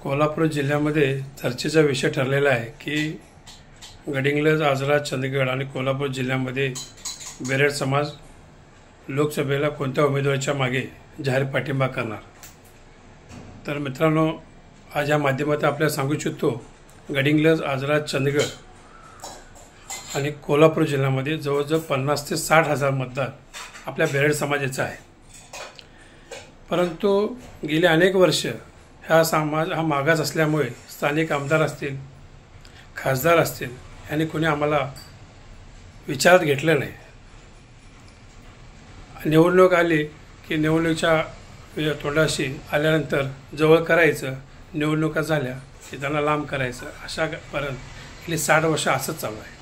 कोल्हापूर जिल्ह्यामध्ये चर्चेचा विषय ठरलेला आहे की गडिंग्लज, आजरा, चंदगड आणि कोल्हापूर जिल्ह्यामध्ये बेरेड समाज लोकसभेला कोणत्या उमेदवाराच्या मागे जाहीर पाठिंबा करणार। तर मित्रांनो, आज या माध्यमातून आपल्याला सांगू इच्छितो, गडिंग्लज, आजरा, चंदगड आणि कोल्हापूर जिल्ह्यामध्ये जवळजवळ 50 ते 60 हजार मतदार आपल्या बेरेड समाजाचा आहे। परंतु गेली अनेक वर्ष हा समाज मागास असल्यामुळे स्थानिक आमदार असतील, खासदार असतील यांनी कोणी आम्हाला विचारात घेतलं नाही। निवडणूक आली की निवडणुकीच्या तोंडाशी आल्यानंतर जवळ करायचं, निवडणुका झाल्या की त्यांना लांब करायचं, अशापर्यंत गेली 60 वर्ष असंच चालू आहे।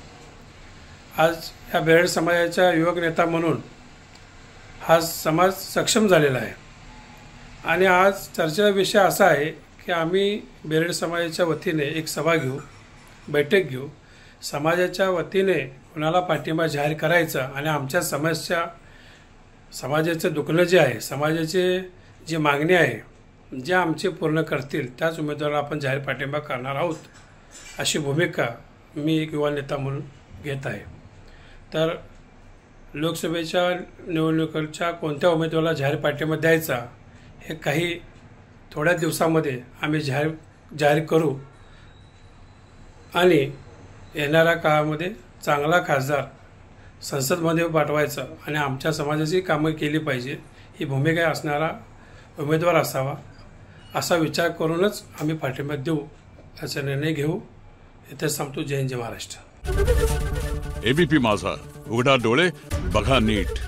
आज या बेरेड समाजाचा युवक नेता म्हणून हा समाज सक्षम झालेला आहे आणि आज चर्चेचा विषय असा आहे की आम्ही बेरेड समाजाच्या वतीने एक सभा घेऊ, बैठक घेऊ, समाजाच्या वतीने कोणाला पाठिंबा जाहीर करायचा आणि आमच्या समाजाचं दुखणं जे आहे, समाजाचे जी मागणी आहे, जे आमचे पूर्ण करतील त्याच उमेदवाराला आपण जाहीर पाठिंबा करणार आहोत, अशी भूमिका मी एक युवा नेता म्हणून घेत आहे। तर लोकसभेच्या निवडणुकीच्या कोणत्या उमेदवाराला जाहीर पाठिंबा द्यायचा हे काही थोड्या दिवसामध्ये आम्ही जाहीर करू आणि येणाऱ्या काळामध्ये चांगला खासदार संसदमध्ये पाठवायचा आणि आमच्या समाजाची कामं केली पाहिजे ही भूमिका असणारा उमेदवार असावा, असा विचार करूनच आम्ही पाठिंबा देऊ असा निर्णय घेऊ। इथे संपतो। जय हिंद, जय महाराष्ट्र। एबीपी माझा, उघडा डोळे बघा नीट।